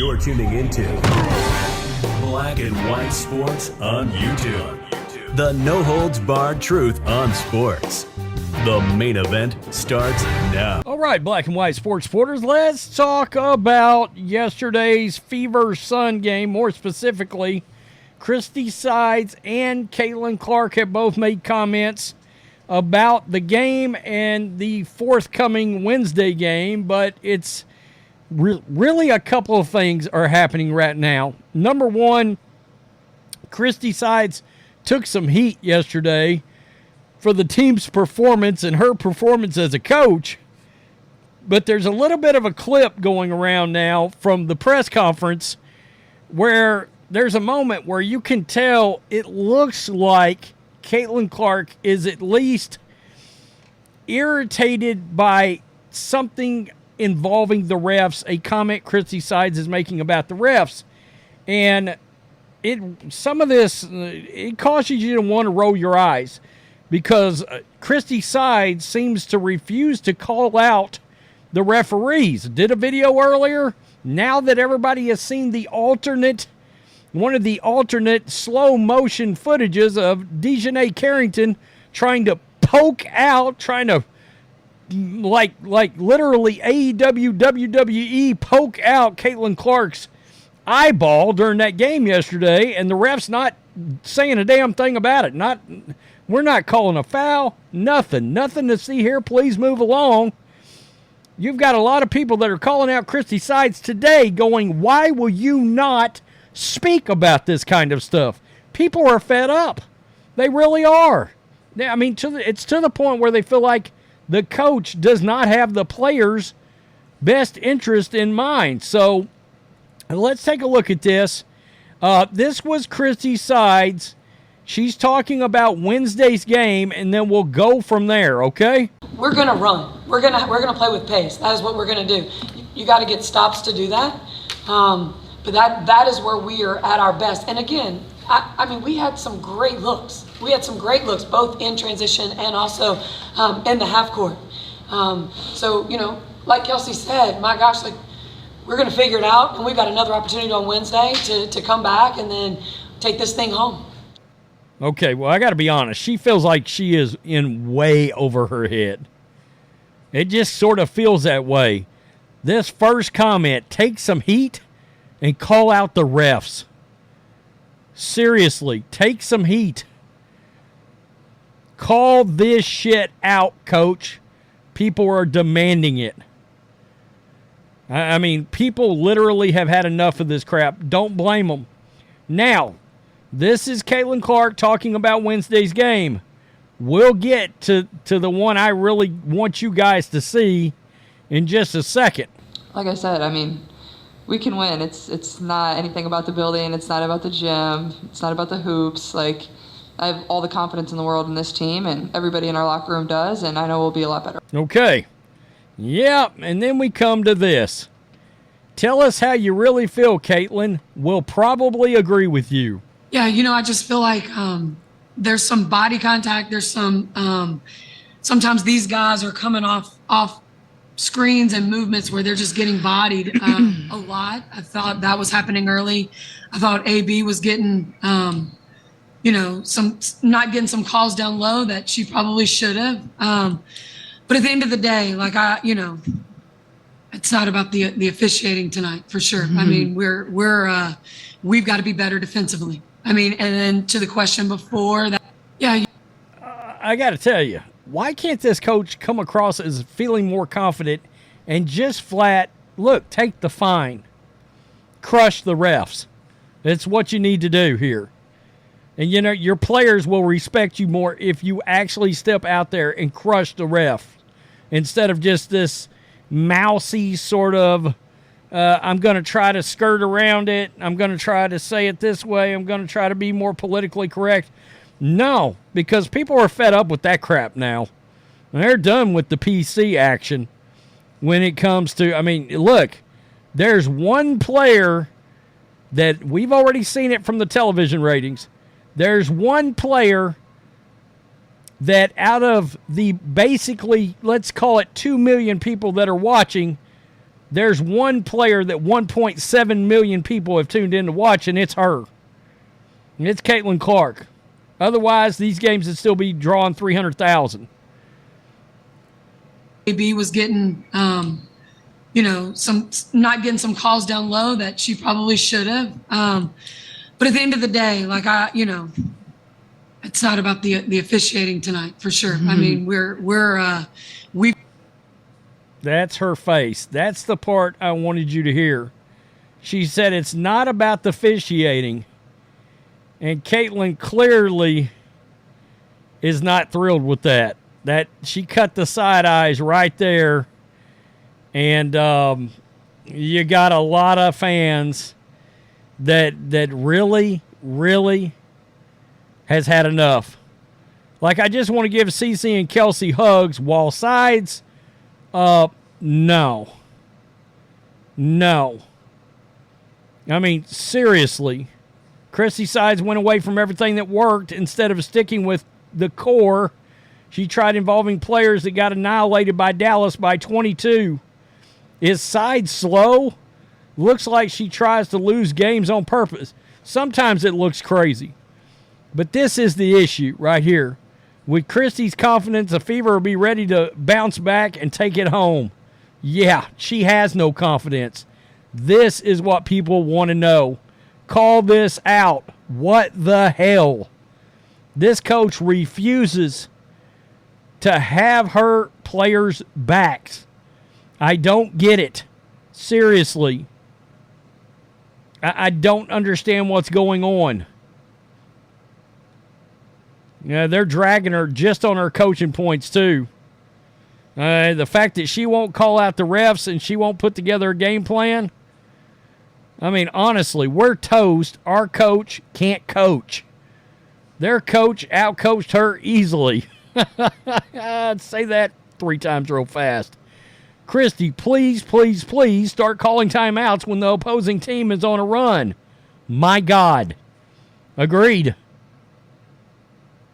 You're tuning into Black and White Sports on YouTube. The no-holds-barred truth on sports. The main event starts now. All right, Black and White Sports supporters, let's talk about yesterday's Fever Sun game. More specifically, Christie Sides and Caitlin Clark have both made comments about the game and the forthcoming Wednesday game, but it's really a couple of things are happening right now. Number one, Christie Sides took some heat yesterday for the team's performance and her performance as a coach, but there's a little bit of a clip going around now from the press conference where there's a moment where you can tell it looks like Caitlin Clark is at least irritated by something involving the refs, a comment Christie Sides is making about the refs. And some of this, it causes you to want to roll your eyes because Christie Sides seems to refuse to call out the referees. Did a video earlier. Now that everybody has seen one of the alternate slow motion footages of Dijonai Carrington trying to poke out, like literally AEW, WWE poke out Caitlin Clark's eyeball during that game yesterday, and the ref's not saying a damn thing about it. We're not calling a foul, nothing to see here. Please move along. You've got a lot of people that are calling out Christie Sides today going, why will you not speak about this kind of stuff? People are fed up. They really are. I mean, it's to the point where they feel like the coach does not have the players' best interest in mind. So let's take a look at this. This was Christie Sides. She's talking about Wednesday's game, and then we'll go from there, okay? We're going to run. We're going to play with pace. That is what we're going to do. You got to get stops to do that. But that is where we are at our best. And again, I mean, we had some great looks. We had some great looks, both in transition and also in the half court. So, like Kelsey said, my gosh, we're going to figure it out. And we've got another opportunity on Wednesday to come back and then take this thing home. Okay, well, I got to be honest. She feels like she is in way over her head. It just sort of feels that way. This first comment, take some heat and call out the refs. Seriously, take some heat. Call this shit out, coach. People are demanding it. I mean, people literally have had enough of this crap. Don't blame them. Now, this is Caitlin Clark talking about Wednesday's game. We'll get to the one I really want you guys to see in just a second. Like I said, I mean, we can win. It's not anything about the building. It's not about the gym. It's not about the hoops. I have all the confidence in the world in this team, and everybody in our locker room does, and I know we'll be a lot better. Okay. Yeah, and then we come to this. Tell us how you really feel, Caitlin. We'll probably agree with you. Yeah, I just feel like there's some body contact. There's some sometimes these guys are coming off screens and movements where they're just getting bodied a lot. I thought that was happening early. I thought AB was getting, not getting some calls down low that she probably should have. But at the end of the day, it's not about the officiating tonight for sure. Mm-hmm. I mean, we've got to be better defensively. I mean, and then to the question before that, yeah. I got to tell you, why can't this coach come across as feeling more confident and just flat, look, take the fine, crush the refs? It's what you need to do here. And, your players will respect you more if you actually step out there and crush the ref instead of just this mousy sort of, I'm going to try to skirt around it. I'm going to try to say it this way. I'm going to try to be more politically correct. No, because people are fed up with that crap now. They're done with the PC action when it comes to, look, there's one player that we've already seen it from the television ratings. There's one player that out of the basically, let's call it 2 million people that are watching, There's one player that 1.7 million people have tuned in to watch, and it's her. And it's Caitlin Clark. Otherwise, these games would still be drawing 300,000. AB was getting, not getting some calls down low that she probably should have. But at the end of the day, it's not about the officiating tonight for sure. Mm-hmm. I mean, we. That's her face. That's the part I wanted you to hear. She said it's not about the officiating, and Caitlin clearly is not thrilled with that. That she cut the side eyes right there, and you got a lot of fans that really, really has had enough. Like, I just want to give Cece and Kelsey hugs while sides. No. I mean, seriously. Christie Sides went away from everything that worked instead of sticking with the core. She tried involving players that got annihilated by Dallas by 22. Is Sides slow? Looks like she tries to lose games on purpose. Sometimes it looks crazy. But this is the issue right here. With Christie's confidence, the Fever will be ready to bounce back and take it home. Yeah, she has no confidence. This is what people want to know. Call this out. What the hell? This coach refuses to have her players' backs. I don't get it. Seriously. I don't understand what's going on. Yeah, they're dragging her just on her coaching points, too. The fact that she won't call out the refs and she won't put together a game plan. I mean, honestly, we're toast. Our coach can't coach. Their coach outcoached her easily. I'd say that 3 times real fast. Christie, please, please, please start calling timeouts when the opposing team is on a run. My God. Agreed.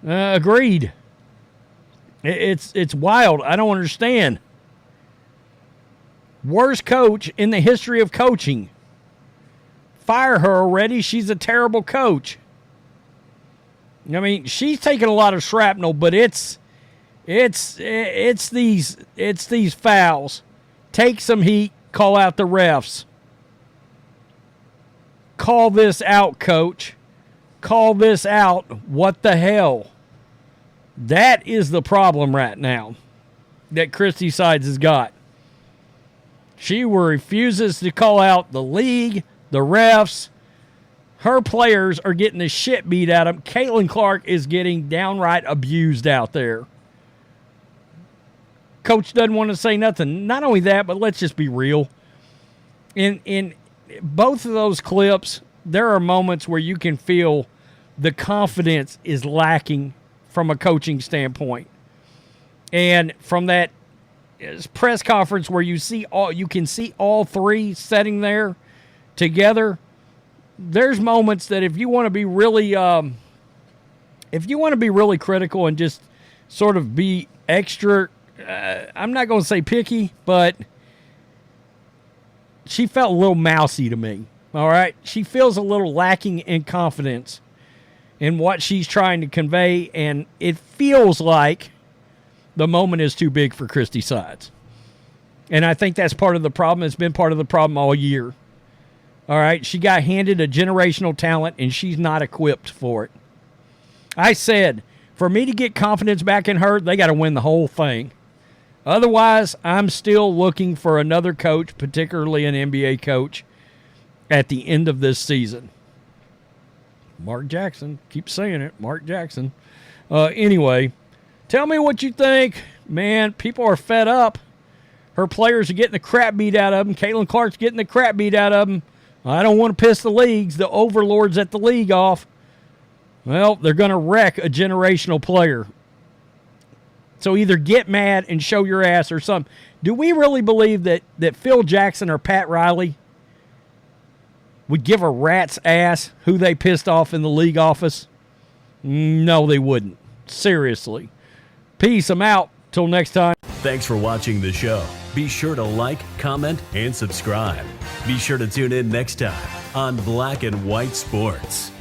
Agreed. It's wild. I don't understand. Worst coach in the history of coaching. Fire her already. She's a terrible coach. I mean, she's taking a lot of shrapnel, but it's these fouls. Take some heat. Call out the refs. Call this out, coach. Call this out. What the hell? That is the problem right now that Christie Sides has got. She refuses to call out the league, the refs. Her players are getting the shit beat out of them. Caitlin Clark is getting downright abused out there. Coach doesn't want to say nothing. Not only that, but let's just be real. In both of those clips, there are moments where you can feel the confidence is lacking from a coaching standpoint. And from that press conference where you can see all three sitting there together, there's moments that if you want to be really critical and just sort of be extra, I'm not going to say picky, but she felt a little mousy to me. All right. She feels a little lacking in confidence in what she's trying to convey, and it feels like the moment is too big for Christie Sides. And I think that's part of the problem. It's been part of the problem all year. All right, she got handed a generational talent, and she's not equipped for it. I said, for me to get confidence back in her, they got to win the whole thing. Otherwise, I'm still looking for another coach, particularly an NBA coach, at the end of this season. Mark Jackson. Keep saying it. Mark Jackson. Anyway, tell me what you think. Man, people are fed up. Her players are getting the crap beat out of them. Caitlin Clark's getting the crap beat out of them. I don't want to piss the overlords at the league off. Well, they're going to wreck a generational player. So either get mad and show your ass or something. Do we really believe that Phil Jackson or Pat Riley would give a rat's ass who they pissed off in the league office? No, they wouldn't. Seriously. Peace. I'm out. Till next time. Thanks for watching the show. Be sure to like, comment, and subscribe. Be sure to tune in next time on Black and White Sports.